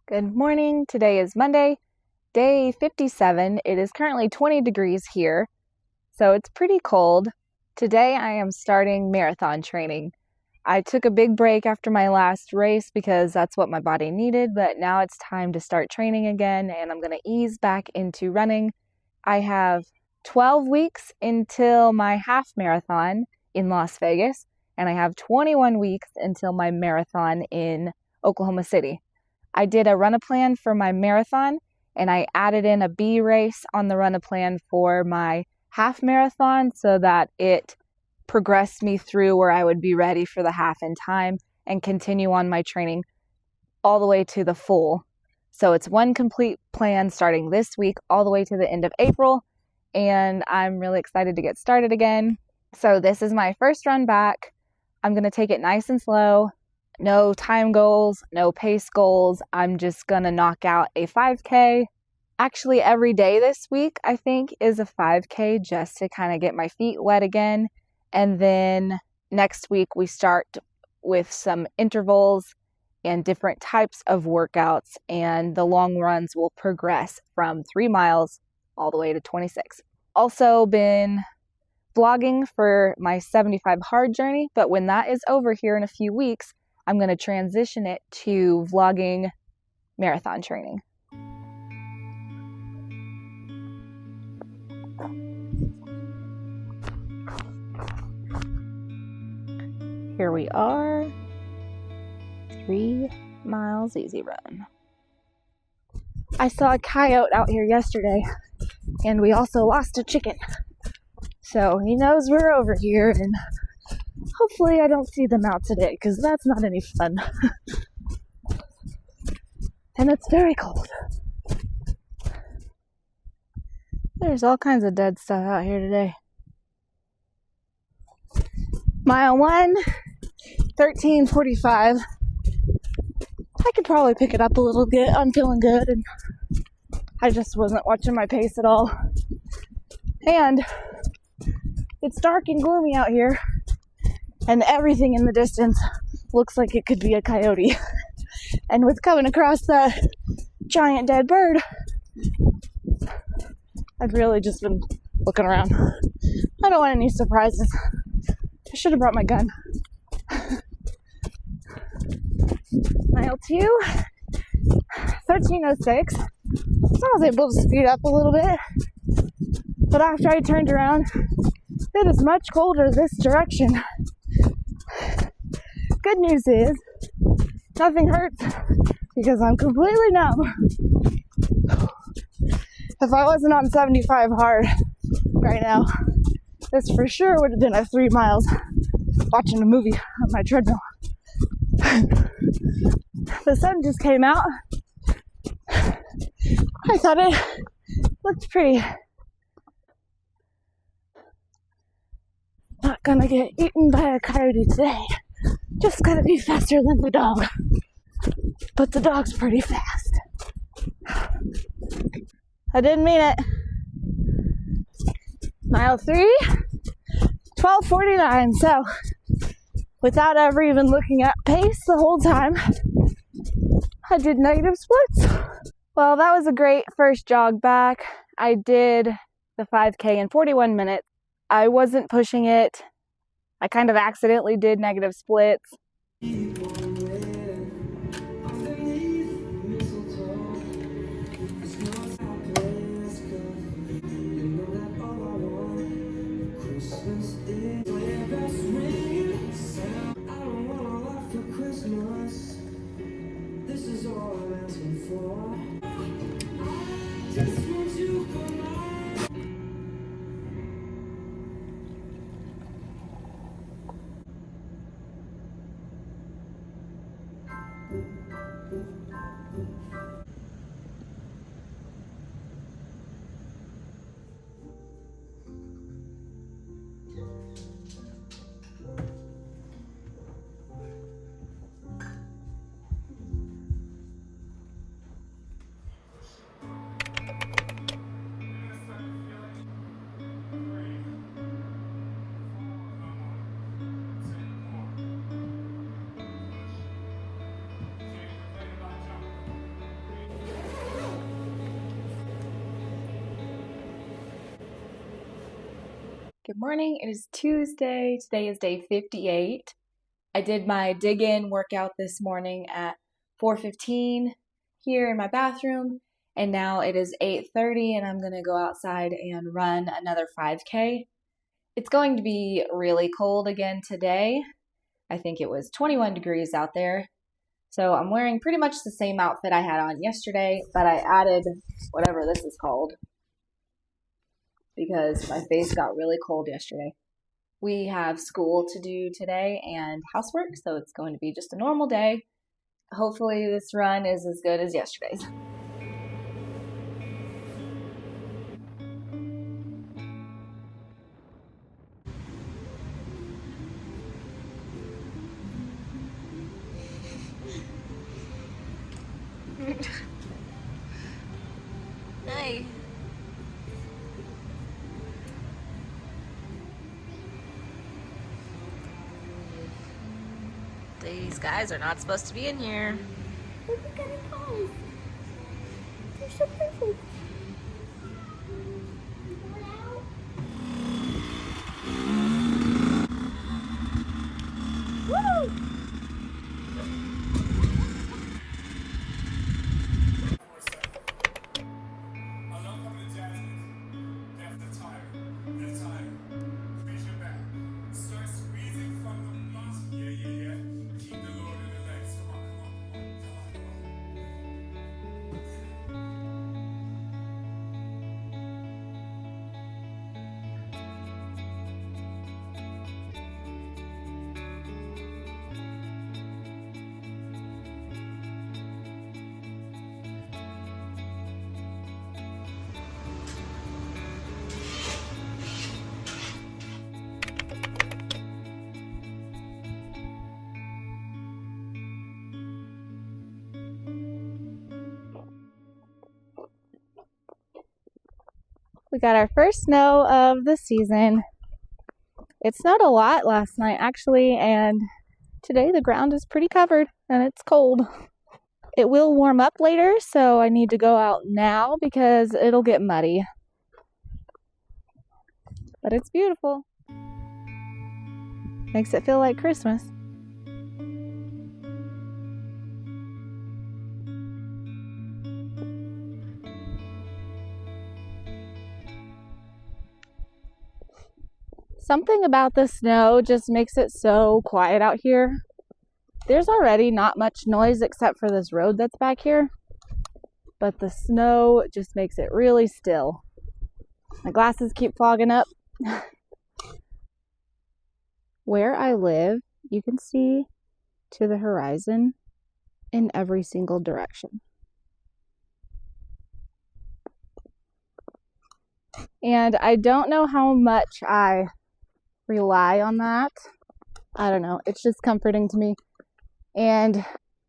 Good morning. Today is Monday, day 57. It is currently 20 degrees here, so it's pretty cold. Today I am starting marathon training. I took a big break after my last race because that's what my body needed, but now it's time to start training again, and I'm going to ease back into running. I have 12 weeks until my half marathon in Las Vegas, and I have 21 weeks until my marathon in Oklahoma City. I did a run-a-plan for my marathon, and I added in a B race on the run-a-plan for my half marathon so that it progressed me through where I would be ready for the half in time and continue on my training all the way to the full. So it's one complete plan starting this week all the way to the end of April, and I'm really excited to get started again. So this is my first run back. I'm going to take it nice and slow. No time goals, no pace goals. I'm just going to knock out a 5K. Actually, every day this week, I think, is a 5K just to kind of get my feet wet again. And then next week, we start with some intervals and different types of workouts. And the long runs will progress from 3 miles all the way to 26. Also been vlogging for my 75 hard journey. But when that is over here in a few weeks, I'm going to transition it to vlogging marathon training. Here we are, 3 miles easy run. I saw a coyote out here yesterday, and we also lost a chicken. So he knows we're over here, and hopefully I don't see them out today, because that's not any fun. And it's very cold. There's all kinds of dead stuff out here today. Mile 1, 13:45. I could probably pick it up a little bit. I'm feeling good, and I just wasn't watching my pace at all. And it's dark and gloomy out here, and everything in the distance looks like it could be a coyote. And with coming across that giant dead bird, I've really just been looking around. I don't want any surprises. I should have brought my gun. Mile 2, 13:06. So I was able to speed up a little bit. But after I turned around, it is much colder this direction. Good news is, nothing hurts because I'm completely numb. If I wasn't on 75 hard right now, this for sure would have been a 3 miles watching a movie on my treadmill. The sun just came out. I thought it looked pretty. Not gonna get eaten by a coyote today. Just gotta be faster than the dog. But the dog's pretty fast. I didn't mean it. Mile 3, 12:49. So, without ever even looking at pace the whole time, I did negative splits. Well, that was a great first jog back. I did the 5K in 41 minutes. I wasn't pushing it. I kind of accidentally did negative splits. Good morning. It is Tuesday. Today is day 58. I did my dig-in workout this morning at 4:15 here in my bathroom, and now it is 8:30 and I'm going to go outside and run another 5K. It's going to be really cold again today. I think it was 21 degrees out there. So I'm wearing pretty much the same outfit I had on yesterday, but I added whatever this is called because my face got really cold yesterday. We have school to do today and housework, so it's going to be just a normal day. Hopefully this run is as good as yesterday's. Hey. These guys are not supposed to be in here. Look at the guys. They're so perfect. Woo! We got our first snow of the season. It snowed a lot last night actually, and today the ground is pretty covered and it's cold. It will warm up later, so I need to go out now because it'll get muddy. But it's beautiful. Makes it feel like Christmas. Something about the snow just makes it so quiet out here. There's already not much noise except for this road that's back here, but the snow just makes it really still. My glasses keep fogging up. Where I live, you can see to the horizon in every single direction. And I don't know how much I rely on that. I don't know. It's just comforting to me. And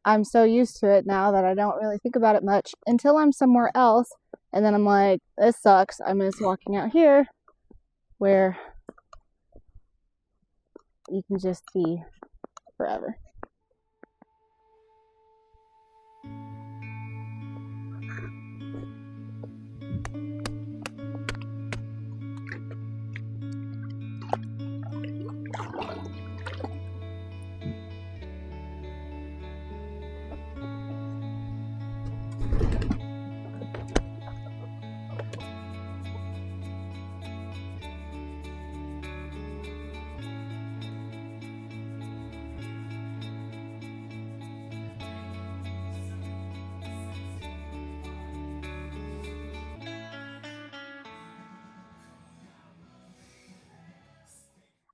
I'm so used to it now that I don't really think about it much until I'm somewhere else. And then I'm like, this sucks. I miss walking out here where you can just see forever.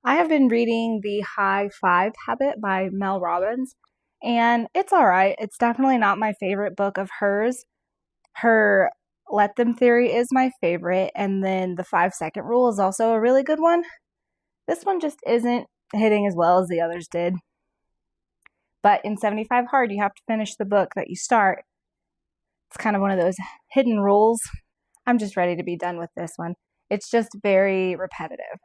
I have been reading The High Five Habit by Mel Robbins, and it's all right. It's definitely not my favorite book of hers. Her Let Them theory is my favorite, and then the 5-second rule is also a really good one. This one just isn't hitting as well as the others did. But in 75 Hard, you have to finish the book that you start. It's kind of one of those hidden rules. I'm just ready to be done with this one. It's just very repetitive.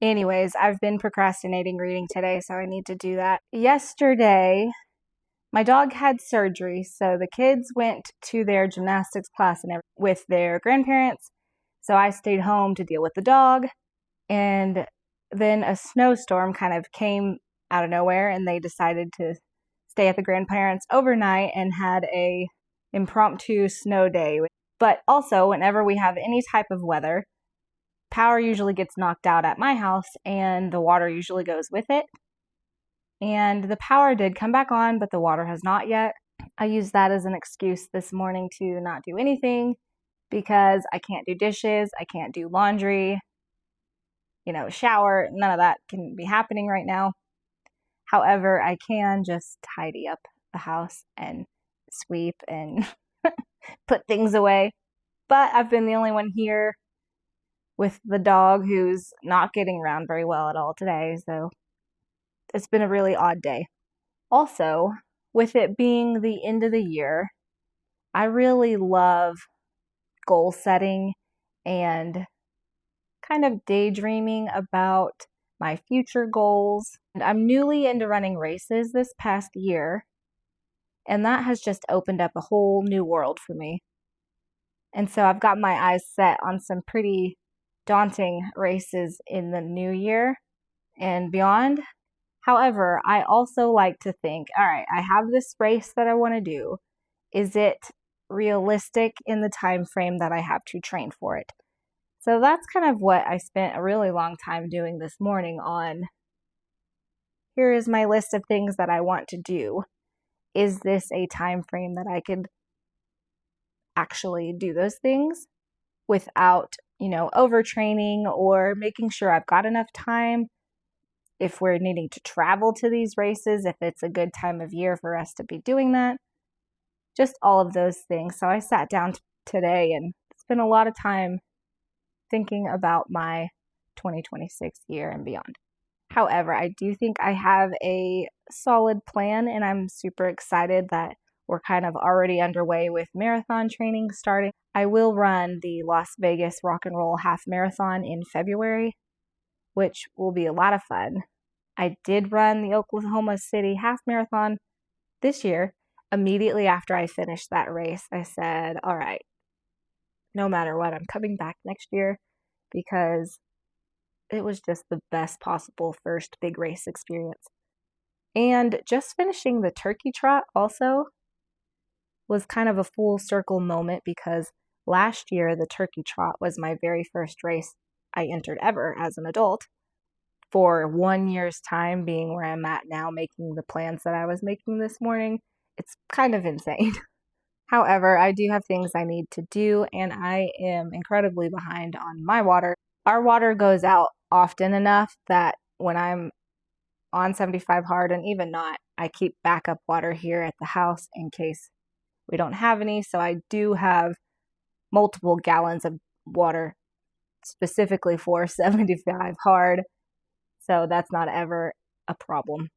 Anyways, I've been procrastinating reading today, so I need to do that. Yesterday, my dog had surgery, so the kids went to their gymnastics class and with their grandparents, so I stayed home to deal with the dog. And then a snowstorm kind of came out of nowhere, and they decided to stay at the grandparents' overnight and had a impromptu snow day. But also, whenever we have any type of weather, power usually gets knocked out at my house and the water usually goes with it. And the power did come back on, but the water has not yet. I used that as an excuse this morning to not do anything because I can't do dishes, I can't do laundry, shower, none of that can be happening right now. However, I can just tidy up the house and sweep and put things away. But I've been the only one here with the dog who's not getting around very well at all today, so it's been a really odd day. Also, with it being the end of the year, I really love goal setting and kind of daydreaming about my future goals. And I'm newly into running races this past year, and that has just opened up a whole new world for me. And so I've got my eyes set on some pretty daunting races in the new year and beyond. However, I also like to think, all right, I have this race that I want to do. Is it realistic in the time frame that I have to train for it? So that's kind of what I spent a really long time doing this morning on. Here is my list of things that I want to do. Is this a time frame that I could actually do those things without, overtraining or making sure I've got enough time? If we're needing to travel to these races, if it's a good time of year for us to be doing that, just all of those things. So I sat down today and spent a lot of time thinking about my 2026 year and beyond. However, I do think I have a solid plan, and I'm super excited that we're kind of already underway with marathon training starting. I will run the Las Vegas Rock and Roll Half Marathon in February, which will be a lot of fun. I did run the Oklahoma City Half Marathon this year. Immediately after I finished that race, I said, all right, no matter what, I'm coming back next year because it was just the best possible first big race experience. And just finishing the turkey trot also was kind of a full circle moment because last year the turkey trot was my very first race I entered ever as an adult. For 1 year's time being where I'm at now, making the plans that I was making this morning, it's kind of insane. However, I do have things I need to do, and I am incredibly behind on my water. Our water goes out often enough that when I'm on 75 hard and even not, I keep backup water here at the house in case we don't have any. So I do have multiple gallons of water specifically for 75 hard. So that's not ever a problem.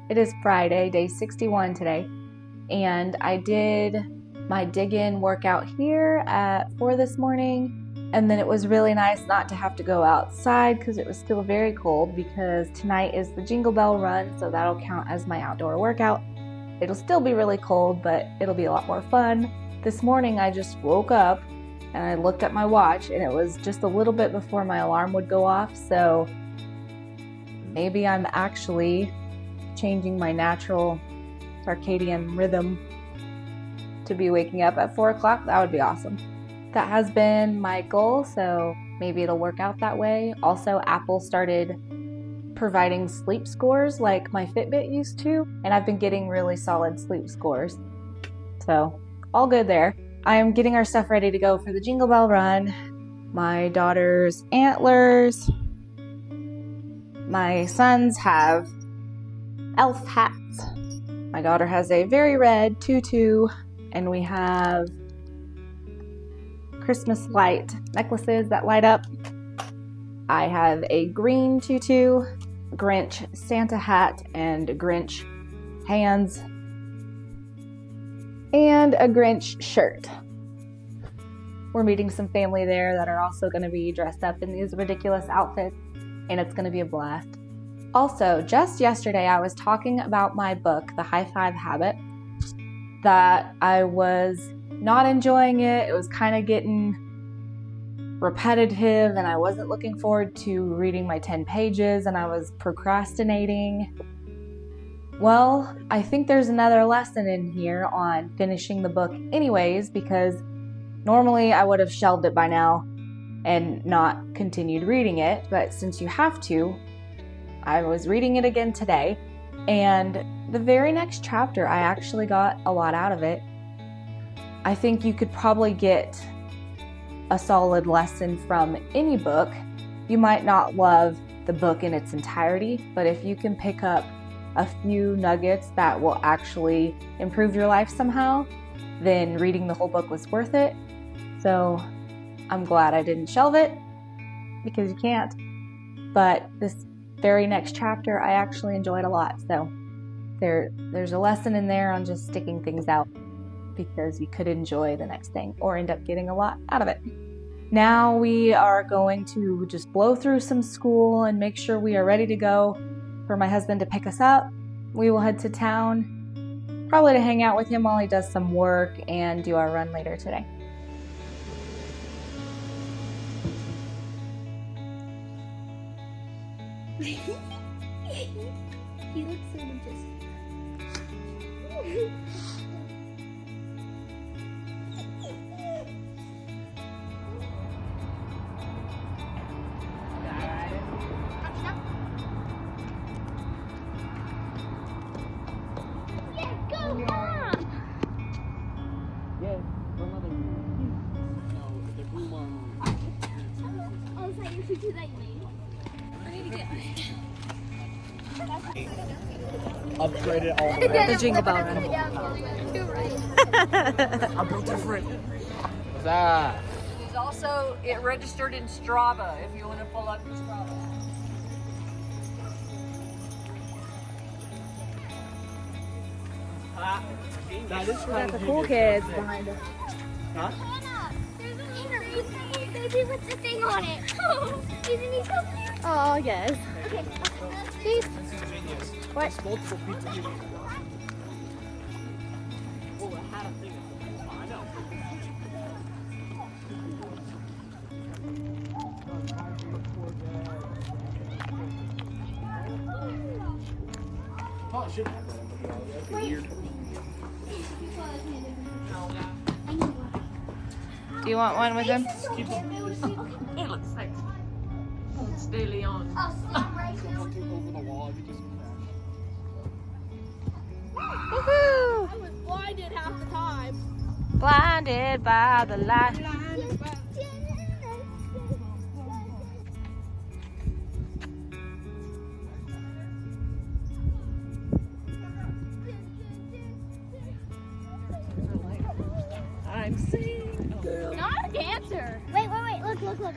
It is Friday, day 61 today, and I did my dig-in workout here at 4 this morning, and then it was really nice not to have to go outside because it was still very cold because tonight is the Jingle Bell run, so that'll count as my outdoor workout. It'll still be really cold, but it'll be a lot more fun. This morning I just woke up and I looked at my watch and it was just a little bit before my alarm would go off, so maybe I'm actually changing my natural circadian rhythm to be waking up at 4 o'clock. That would be awesome. That has been my goal, so maybe it'll work out that way. Also, Apple started providing sleep scores like my Fitbit used to, and I've been getting really solid sleep scores. So, all good there. I am getting our stuff ready to go for the Jingle Bell run. My daughter's antlers. My sons have elf hats. My daughter has a very red tutu, and we have Christmas light necklaces that light up. I have a green tutu, Grinch Santa hat and Grinch hands, and a Grinch shirt. We're meeting some family there that are also going to be dressed up in these ridiculous outfits, and it's going to be a blast. Also, just yesterday I was talking about my book, The High Five Habit, that I was not enjoying it. It was kind of getting repetitive and I wasn't looking forward to reading my 10 pages and I was procrastinating. Well, I think there's another lesson in here on finishing the book anyways, because normally I would have shelved it by now and not continued reading it, but since you have to, I was reading it again today, and the very next chapter I actually got a lot out of it. I think you could probably get a solid lesson from any book. You might not love the book in its entirety, but if you can pick up a few nuggets that will actually improve your life somehow, then reading the whole book was worth it. So I'm glad I didn't shelve it, because you can't. But this very next chapter I actually enjoyed a lot. So there's a lesson in there on just sticking things out, because you could enjoy the next thing or end up getting a lot out of it. Now we are going to just blow through some school and make sure we are ready to go for my husband to pick us up. We will head to town, probably to hang out with him while he does some work and do our run later today. He looks sort of just. Yeah, go, Mom! Yes, another. No, the blue one. Oh, is that your tutu that you made? Upgraded all the way. The Jingle Bell run. You're right. I built different. What's that? It's also, it registered in Strava if you want to pull up your Strava. That is We got the cool kids behind us. Huh? Hannah, there's an inner baby with the thing on it. Isn't he so cute? Oh, yes. Okay. Cheese. This is genius. What? It's multiple pizza here. Well, it had a thing. I know. Oh, it should have that. That'd be weird. Do you want one with him? It looks like it's daily on. Oh, stop right now. Over the wall, if you just Woohoo! I was blinded half the time. Blinded by the light. I'm singing. Not a dancer. Wait, look.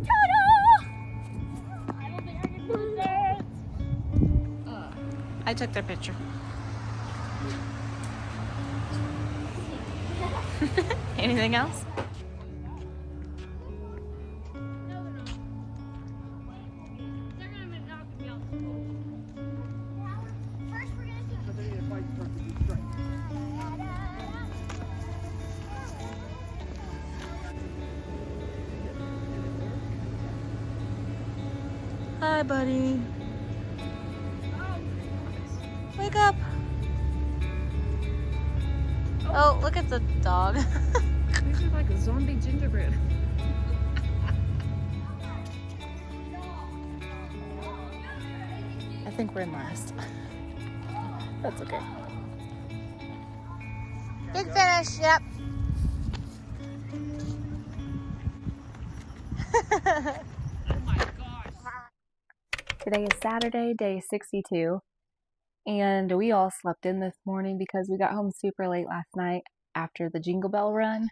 Ta-da! I don't think I can do that. I took their picture. Anything else? First, we're gonna do. But they need to fight for it to be straight. Hi, buddy. Wake up. Oh, look at the dog. These are like a zombie gingerbread. I think we're in last. That's okay. Big finish, yep. Today is Saturday, day 62, and we all slept in this morning because we got home super late last night. after the Jingle Bell run.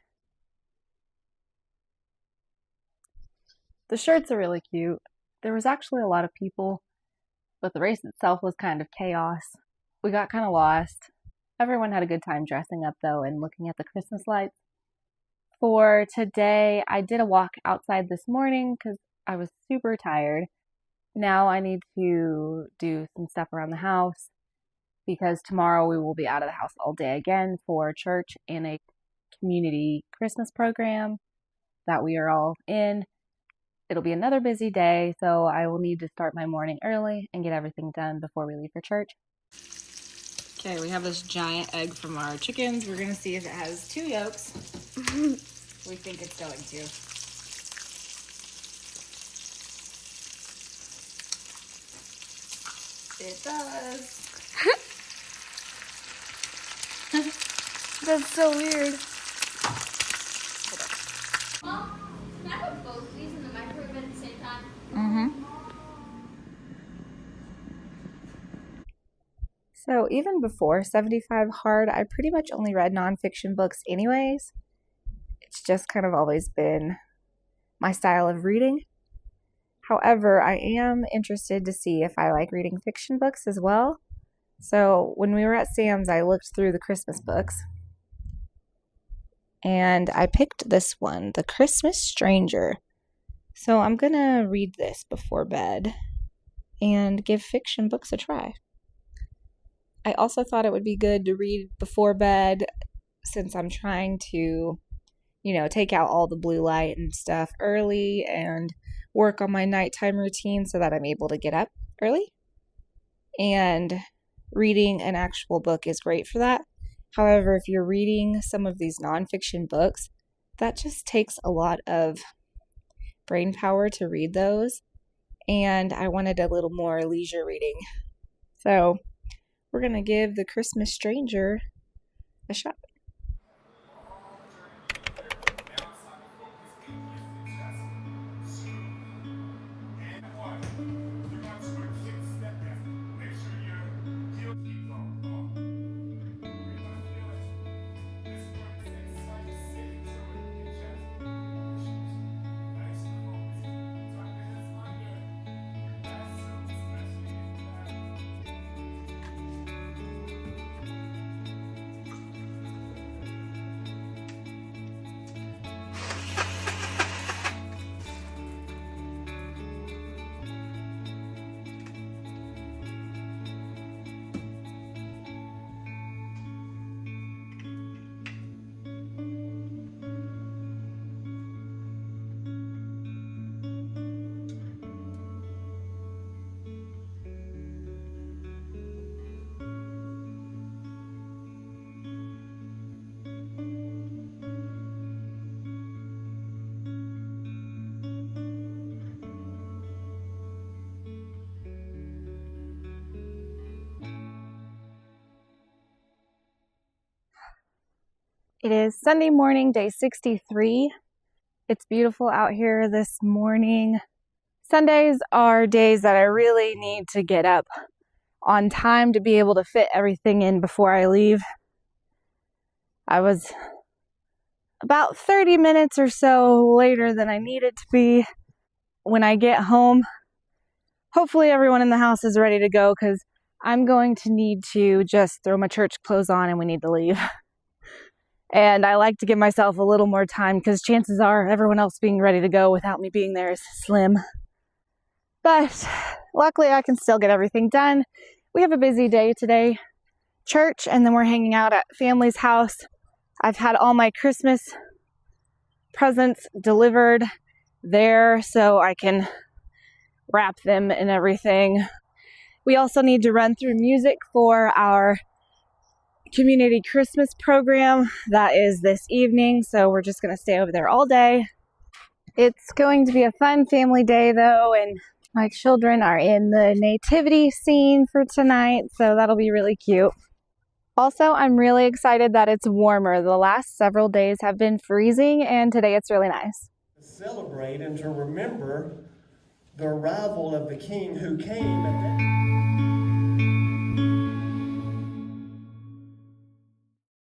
The shirts are really cute. There was actually a lot of people, but the race itself was kind of chaos. We got kind of lost. Everyone had a good time dressing up though and looking at the Christmas lights. For today, I did a walk outside this morning because I was super tired. Now I need to do some stuff around the house because tomorrow we will be out of the house all day again for church and a community Christmas program that we are all in. It'll be another busy day, so I will need to start my morning early and get everything done before we leave for church. Okay, we have this giant egg from our chickens. We're gonna see if it has 2 yolks. We think it's going to. It does. That's so weird. Mom, can I put both of these in the microwave at the same time? Mm-hmm. So even before 75 Hard, I pretty much only read nonfiction books anyways. It's just kind of always been my style of reading. However, I am interested to see if I like reading fiction books as well. So when we were at Sam's, I looked through the Christmas books. And I picked this one, The Christmas Stranger. So I'm going to read this before bed and give fiction books a try. I also thought it would be good to read before bed since I'm trying to, take out all the blue light and stuff early and work on my nighttime routine so that I'm able to get up early. And reading an actual book is great for that. However, if you're reading some of these nonfiction books, that just takes a lot of brain power to read those. And I wanted a little more leisure reading. So we're going to give The Christmas Stranger a shot. It is Sunday morning, day 63. It's beautiful out here this morning. Sundays are days that I really need to get up on time to be able to fit everything in before I leave. I was about 30 minutes or so later than I needed to be. When I get home, hopefully everyone in the house is ready to go because I'm going to need to just throw my church clothes on and we need to leave. And I like to give myself a little more time because chances are everyone else being ready to go without me being there is slim. But luckily I can still get everything done. We have a busy day today. Church, and then we're hanging out at family's house. I've had all my Christmas presents delivered there so I can wrap them and everything. We also need to run through music for our community Christmas program that is this evening, so we're just going to stay over there all day. It's going to be a fun family day though, and my children are in the nativity scene for tonight, so that'll be really cute. Also, I'm really excited that it's warmer. The last several days have been freezing and today it's really nice. To celebrate and to remember the arrival of the King who came at that